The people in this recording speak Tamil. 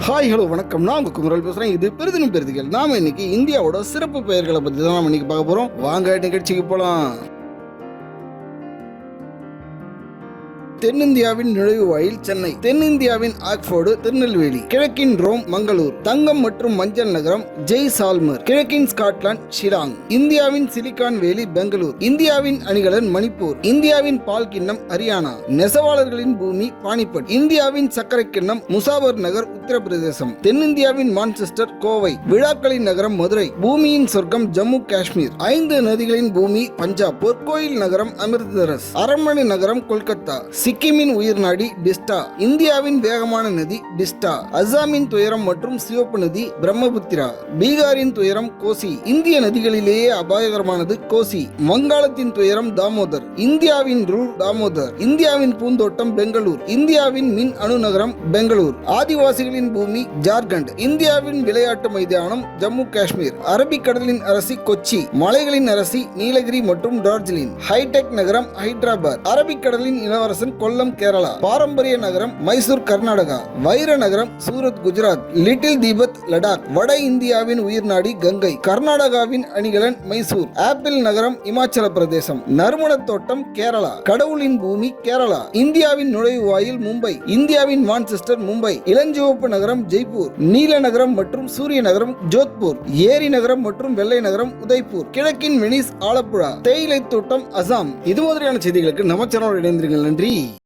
ஹாய் ஹலோ வணக்கம். நான் உங்க குமரல் பேசுறேன். இது பெரிதினும் பெரிதிகள். நாம இன்னைக்கு இந்தியாவோட சிறப்பு பெயர்களை பத்தி தான் நாம இன்னைக்கு பார்க்க போறோம். வாங்க நிகழ்ச்சிக்கு போலாம். தென்னிந்தியாவின் நுழைவுவாயில் சென்னை, தென்னிந்தியாவின் ஆக்ஸ்போர்டு திருநெல்வேலி, கிழக்கின் ரோம் மங்களூர், தங்கம் மற்றும் மஞ்சள் நகரம் ஜெய்சால்மர், கிழக்கின் ஸ்காட்லாந்து ஷிலாங், இந்தியாவின் சிலிகான் வேலி பெங்களூர், இந்தியாவின் அணிகலன் மணிப்பூர், இந்தியாவின் பால் கிண்ணம் ஹரியானா, நெசவாளர்களின் பூமி பானிபட், இந்தியாவின் சர்க்கரை கிண்ணம் முசாபர் நகர் உத்தரப்பிரதேசம், தென்னிந்தியாவின் மான்செஸ்டர் கோவை, விழாக்களின் நகரம் மதுரை, பூமியின் சொர்க்கம் ஜம்மு காஷ்மீர், 5 நதிகளின் பூமி பஞ்சாப், பொற்கோயில் நகரம் அமிர்தசரஸ், அரண்மனை நகரம் கொல்கத்தா, சிக்கிமின் உயிர் நாடி டிஸ்டா, இந்தியாவின் வேகமான நதி டிஸ்டா, அசாமின் துயரம் மற்றும் சிவப்பு நதி பிரம்மபுத்திரா, பீகாரின் துயரம் கோசி, இந்திய நதிகளிலேயே அபாயகரமானது கோசி, வங்காளத்தின் துயரம் தாமோதர், இந்தியாவின் ரூர் தாமோதர், இந்தியாவின் பூந்தோட்டம் பெங்களூர், இந்தியாவின் மின் அணு நகரம் பெங்களூர், ஆதிவாசிகளின் பூமி ஜார்க்கண்ட், இந்தியாவின் விளையாட்டு மைதானம் ஜம்மு காஷ்மீர், அரபிக்கடலின் அரசி கொச்சி, மலைகளின் அரசி நீலகிரி மற்றும் டார்ஜிலிங், ஹைடெக் நகரம் ஹைதராபாத், அரபிக்கடலின் இளவரசன் கொல்லம் கேரளா, பாரம்பரிய நகரம் மைசூர் கர்நாடகா, வைர நகரம் சூரத் குஜராத், லிட்டில் தீபத் லடாக், வட இந்தியாவின் உயிர் நாடி கங்கை, கர்நாடகாவின் அணிகலன் மைசூர், ஆப்பிள் நகரம் இமாச்சல பிரதேசம், நறுமணத் தோட்டம் கேரளா, கடவுளின் பூமி கேரளா, இந்தியாவின் நுழைவு வாயில் மும்பை, இந்தியாவின் மான்செஸ்டர் மும்பை, இளஞ்சிவப்பு நகரம் ஜெய்ப்பூர், நீல நகரம் மற்றும் சூரிய நகரம் ஜோத்பூர், ஏரி நகரம் மற்றும் வெள்ளை நகரம் உதய்பூர், கிழக்கின் வெனிஸ் ஆலப்புழா, தேயிலை தோட்டம் அசாம். இது மாதிரியான செய்திகளுக்கு நம்ம சேனலோடு இணைந்திருங்கள். நன்றி.